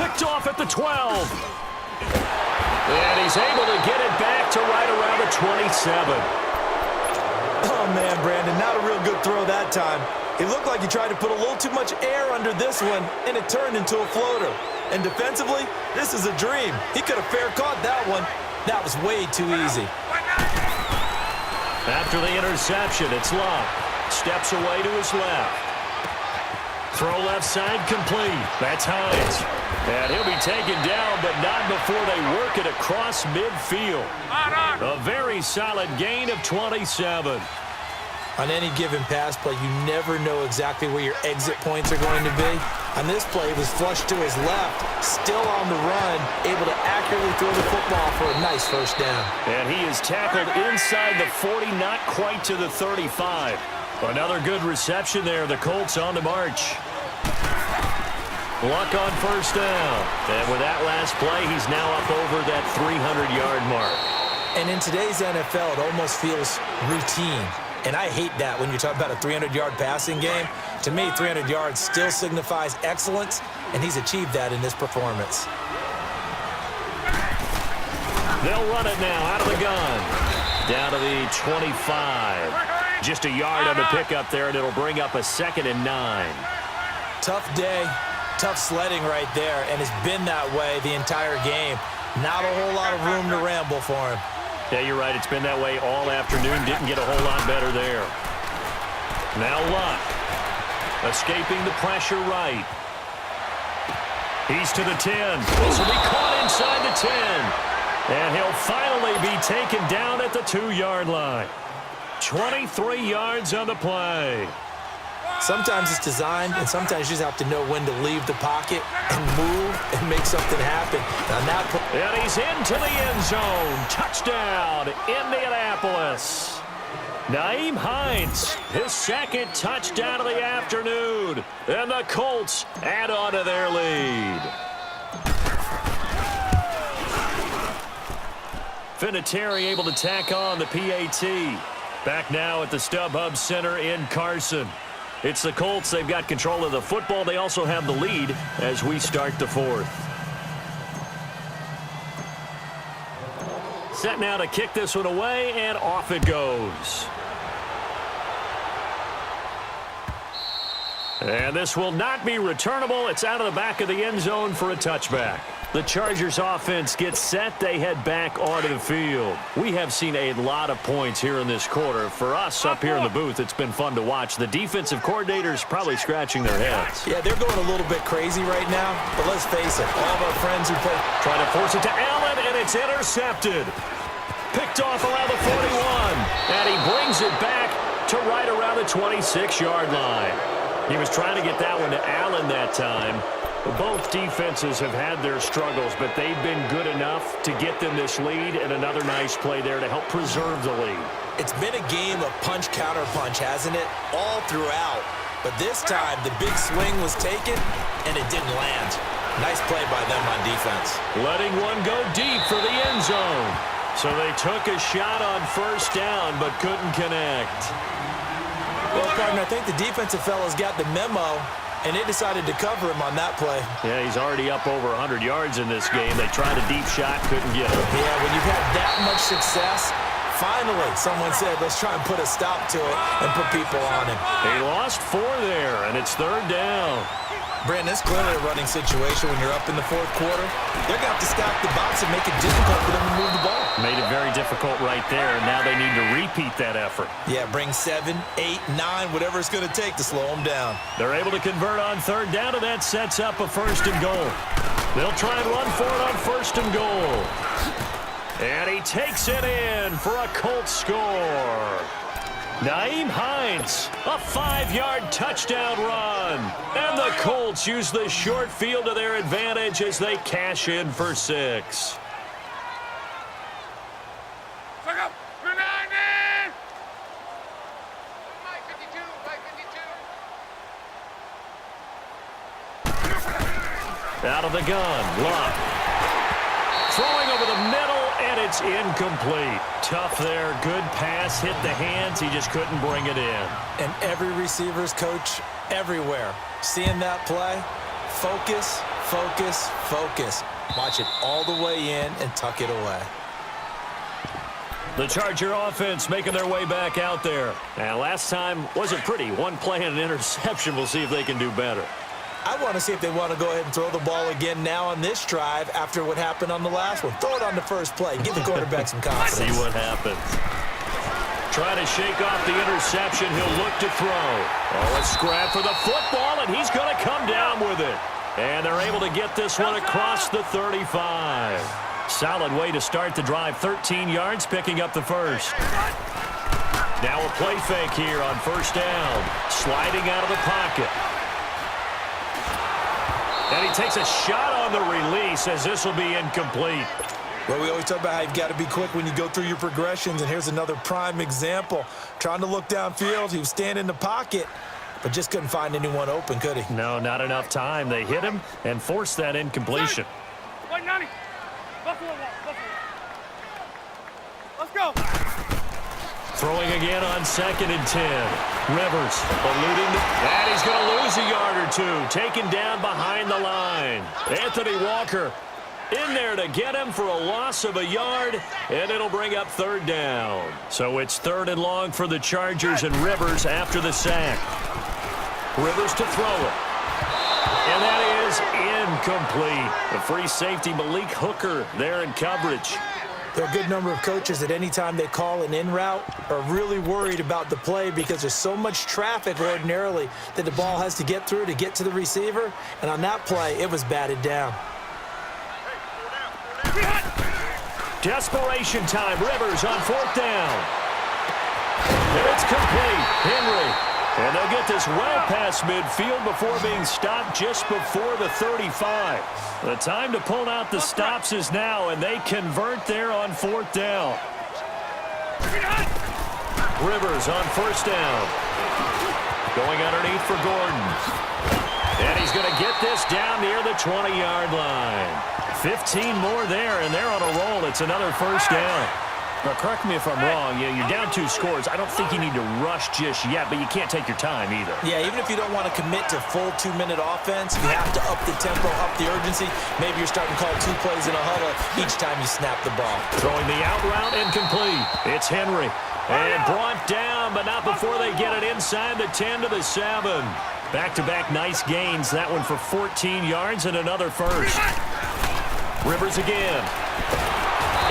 Picked off at the 12. And he's able to get it back to right around the 27. Oh, man, Brandon, not a real good throw that time. It looked like he tried to put a little too much air under this one, and it turned into a floater. And defensively, this is a dream. He could have fair caught that one. That was way too easy. After the interception, it's Luck. Steps away to his left. Throw left side complete. That's Hines. And he'll be taken down, but not before they work it across midfield. A very solid gain of 27. On any given pass play, you never know exactly where your exit points are going to be. On this play, it was flushed to his left, still on the run, able to accurately throw the football for a nice first down. And he is tackled inside the 40, not quite to the 35. Another good reception there. The Colts on the march. Luck on first down. And with that last play, he's now up over that 300-yard mark. And in today's NFL, it almost feels routine. And I hate that when you talk about a 300-yard passing game. To me, 300 yards still signifies excellence, and he's achieved that in this performance. They'll run it now out of the gun. Down to the 25. Just a yard on the pickup there, and it'll bring up a 2nd and 9. Tough day, tough sledding right there, and it's been that way the entire game. Not a whole lot of room to ramble for him. Yeah, you're right. It's been that way all afternoon. Didn't get a whole lot better there. Now Luck. Escaping the pressure right. He's to the 10. This will be caught inside the 10. And he'll finally be taken down at the 2-yard line. 23 yards on the play. Sometimes it's designed, and sometimes you just have to know when to leave the pocket and move and make something happen. And he's into the end zone. Touchdown, Indianapolis. Nyheim Hines, his 2nd touchdown of the afternoon. And the Colts add on to their lead. Vinatieri able to tack on the PAT. Back now at the StubHub Center in Carson. It's the Colts. They've got control of the football. They also have the lead as we start the 4th. Set now to kick this one away, and off it goes. And this will not be returnable. It's out of the back of the end zone for a touchback. The Chargers offense gets set. They head back onto the field. We have seen a lot of points here in this quarter. For us up here in the booth, it's been fun to watch. The defensive coordinators probably scratching their heads. Yeah, they're going a little bit crazy right now, but let's face it, all of our friends who play... Trying to force it to Allen, and it's intercepted. Picked off around the 41, and he brings it back to right around the 26-yard line. He was trying to get that one to Allen that time. Both defenses have had their struggles, but they've been good enough to get them this lead, and another nice play there to help preserve the lead. It's been a game of punch-counter-punch, hasn't it? All throughout. But this time, the big swing was taken, and it didn't land. Nice play by them on defense. Letting one go deep for the end zone. So they took a shot on first down, but couldn't connect. Well, partner, I think the defensive fellas got the memo, and they decided to cover him on that play. Yeah, he's already up over 100 yards in this game. They tried a deep shot, couldn't get it. Yeah, when you've had that much success, finally someone said, let's try and put a stop to it and put people on him. He lost 4 there, and it's 3rd down. Brandon, it's clearly a running situation when you're up in the 4th quarter. They're going to have to stack the box and make it difficult for them to move the ball. Made it very difficult right there, and now they need to repeat that effort. Yeah, bring 7, 8, 9, whatever it's going to take to slow them down. They're able to convert on 3rd down, and that sets up a 1st and goal. They'll try and run for it on 1st and goal. And he takes it in for a Colts score. Nyheim Hines, a 5-yard touchdown run. And the Colts use the short field to their advantage as they cash in for 6. Out of the gun, Luck. Throwing over the middle, and it's incomplete. Tough there, good pass, hit the hands, he just couldn't bring it in. And every receiver's coach everywhere, seeing that play, focus, focus, focus. Watch it all the way in and tuck it away. The Charger offense making their way back out there. And last time wasn't pretty. One play and an interception. We'll see if they can do better. I want to see if they want to go ahead and throw the ball again now on this drive after what happened on the last one. Throw it on the first play. Give the quarterback some confidence. See what happens. Trying to shake off the interception. He'll look to throw. Oh, a scrap for the football, and he's going to come down with it. And they're able to get this one across the 35. Solid way to start the drive. 13 yards, picking up the first. Now a play fake here on first down. Sliding out of the pocket. And he takes a shot on the release as this will be incomplete. Well, we always talk about how you've got to be quick when you go through your progressions, and here's another prime example. Trying to look downfield, he was standing in the pocket, but just couldn't find anyone open, could he? No, not enough time. They hit him and forced that incompletion. Let's go. Throwing again on 2nd and 10. Rivers eluding, and he's going to lose a yard or two. Taken down behind the line. Anthony Walker in there to get him for a loss of a yard, and it'll bring up 3rd down. So it's 3rd and long for the Chargers, and Rivers after the sack. Rivers to throw it. And that is incomplete. The free safety, Malik Hooker, there in coverage. There are a good number of coaches that any time they call an in route are really worried about the play because there's so much traffic ordinarily that the ball has to get through to get to the receiver. And on that play, it was batted down. Desperation time. Rivers on 4th down. And it's complete. Henry. And they'll get this well past midfield before being stopped just before the 35. The time to pull out the stops is now, and they convert there on 4th down. Rivers on 1st down. Going underneath for Gordon. And he's going to get this down near the 20-yard line. 15 more there, and they're on a roll. It's another 1st down. Now, correct me if I'm wrong. Yeah, you're down 2 scores. I don't think you need to rush just yet, but you can't take your time either. Yeah, even if you don't want to commit to full 2-minute offense, you have to up the tempo, up the urgency. Maybe you're starting to call 2 plays in a huddle each time you snap the ball. Throwing the out route incomplete. It's Henry. And brought down, but not before they get it inside the 10 to the 7. Back-to-back nice gains. That one for 14 yards and another first. Rivers again.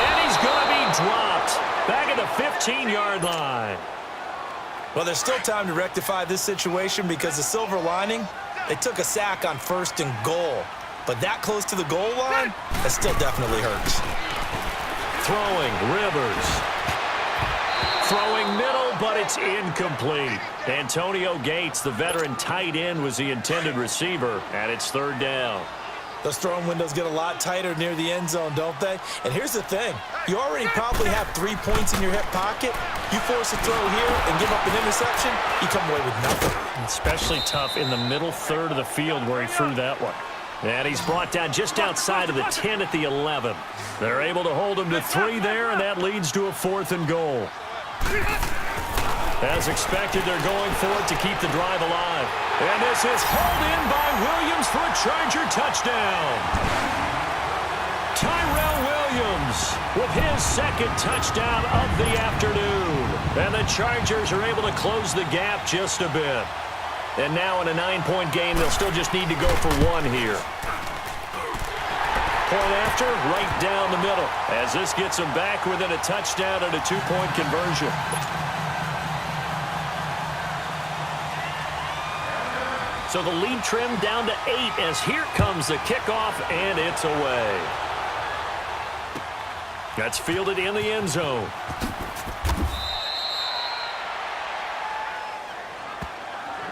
And he's going to be dropped back at the 15-yard line. Well, there's still time to rectify this situation because the silver lining, they took a sack on 1st and goal. But that close to the goal line, that still definitely hurts. Throwing, Rivers. Throwing middle, but it's incomplete. Antonio Gates, the veteran tight end, was the intended receiver, and it's 3rd down. Those throwing windows get a lot tighter near the end zone, don't they? And here's the thing. You already probably have 3 points in your hip pocket. You force a throw here and give up an interception, you come away with nothing. Especially tough in the middle 3rd of the field where he threw that one. And he's brought down just outside of the 10 at the 11. They're able to hold him to 3 there, and that leads to a 4th and goal. As expected, they're going for it to keep the drive alive. And this is hauled in by Williams for a Charger touchdown. Tyrell Williams with his 2nd touchdown of the afternoon. And the Chargers are able to close the gap just a bit. And now in a 9-point game, they'll still just need to go for 1 here. Point after, right down the middle. As this gets them back within a touchdown and a 2-point conversion. So the lead trimmed down to 8 as here comes the kickoff, and it's away. That's fielded in the end zone.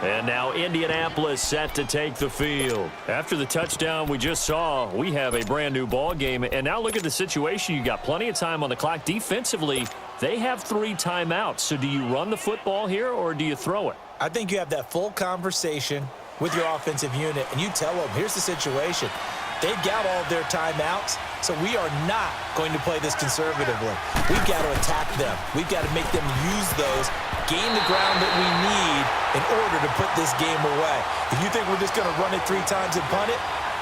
And now Indianapolis set to take the field. After the touchdown we just saw, we have a brand new ball game. And now look at the situation. You got plenty of time on the clock. Defensively, they have 3 timeouts. So do you run the football here or do you throw it? I think you have that full conversation with your offensive unit, and you tell them, here's the situation. They've got all of their timeouts, so we are not going to play this conservatively. We've got to attack them. We've got to make them use those, gain the ground that we need in order to put this game away. If you think we're just going to run it 3 times and punt it,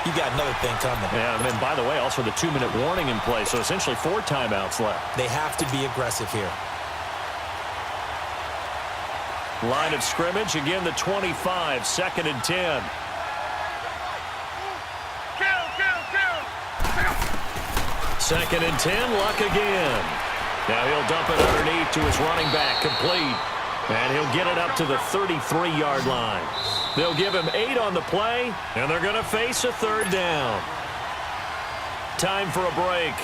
You got another thing coming. Yeah, and then, by the way, also the 2-minute warning in play, so essentially 4 timeouts left. They have to be aggressive here. Line of scrimmage, again the 25, 2nd and 10. Second and 10, Luck again. Now he'll dump it underneath to his running back, complete. And he'll get it up to the 33-yard line. They'll give him 8 on the play, and they're going to face a 3rd down. Time for a break.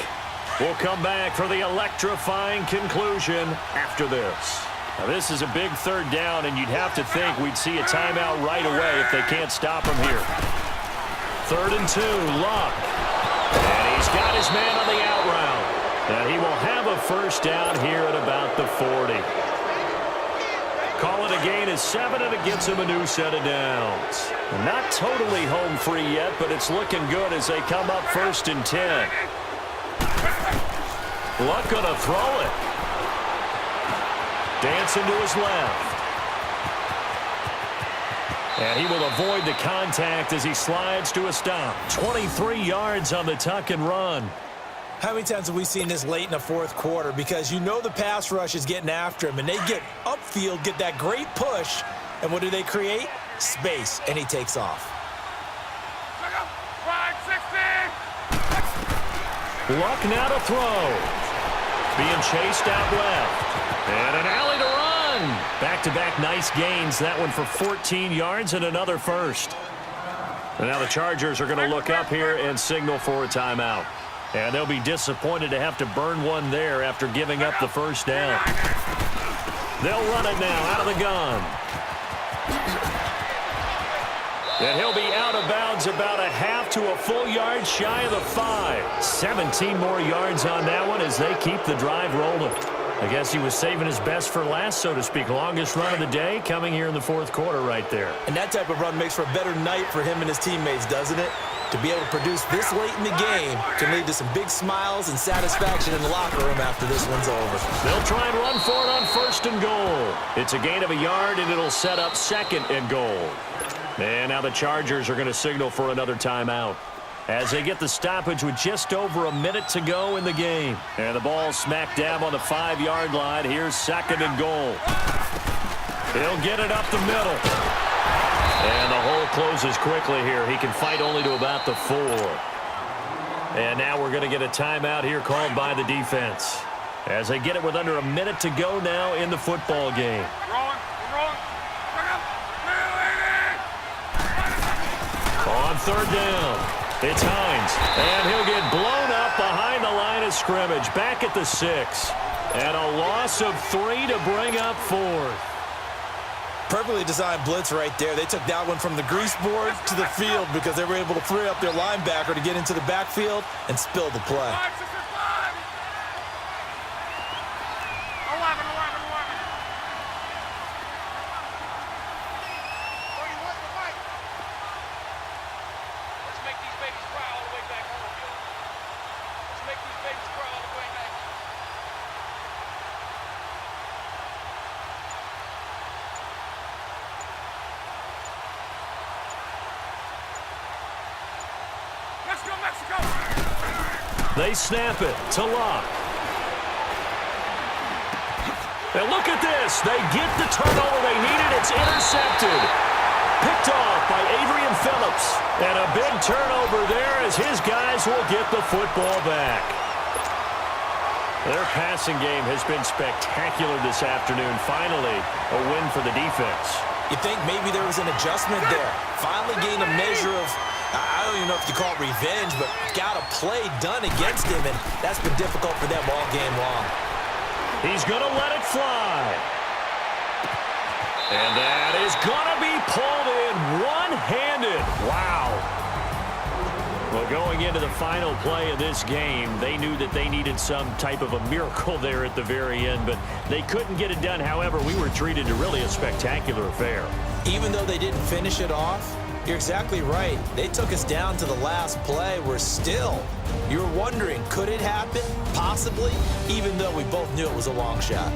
We'll come back for the electrifying conclusion after this. Now, this is a big 3rd down, and you'd have to think we'd see a timeout right away if they can't stop him here. 3rd and 2, Luck. And he's got his man on the out route. And he will have a 1st down here at about the 40. Call it a gain of 7, and it gets him a new set of downs. Not totally home free yet, but it's looking good as they come up 1st and 10. Luck gonna throw it. Dancing to his left. And he will avoid the contact as he slides to a stop. 23 yards on the tuck and run. How many times have we seen this late in the 4th quarter? Because you know the pass rush is getting after him, and they get upfield, get that great push, and what do they create? Space, and he takes off. Luck now to throw. Being chased out left. And an alley to run. Back-to-back nice gains. That one for 14 yards and another 1st. And now the Chargers are going to look up here and signal for a timeout. And they'll be disappointed to have to burn one there after giving up the 1st down. They'll run it now out of the gun. And he'll be out of bounds about a half to a full yard shy of the 5. 17 more yards on that one as they keep the drive rolling. I guess he was saving his best for last, so to speak. Longest run of the day coming here in the 4th quarter right there. And that type of run makes for a better night for him and his teammates, doesn't it? To be able to produce this late in the game can lead to some big smiles and satisfaction in the locker room after this one's over. They'll try and run for it on 1st and goal. It's a gain of a yard, and it'll set up 2nd and goal. And now the Chargers are going to signal for another timeout as they get the stoppage with just over a minute to go in the game. And the ball smack dab on the 5-yard line. Here's 2nd and goal. He'll get it up the middle. And the hole closes quickly here. He can fight only to about the 4. And now we're going to get a timeout here called by the defense as they get it with under a minute to go now in the football game. On 3rd down, it's Hines, and he'll get blown up behind the line of scrimmage, back at the 6. And a loss of 3 to bring up 4th. Perfectly designed blitz right there. They took that one from the grease board to the field because they were able to free up their linebacker to get into the backfield and spill the play. They snap it to Luck. And look at this. They get the turnover they needed. It's intercepted. Picked off by Adrian Phillips. And a big turnover there as his guys will get the football back. Their passing game has been spectacular this afternoon. Finally, a win for the defense. You think maybe there was an adjustment there. Finally gained a measure of, I don't even know if you call it revenge, but got a play done against him, and that's been difficult for them all game long. He's going to let it fly. And that is going to be pulled in one-handed. Wow. Well, going into the final play of this game, they knew that they needed some type of a miracle there at the very end, but they couldn't get it done. However, we were treated to really a spectacular affair. Even though they didn't finish it off, you're exactly right. They took us down to the last play. We're still, you were wondering, could it happen? Possibly, even though we both knew it was a long shot.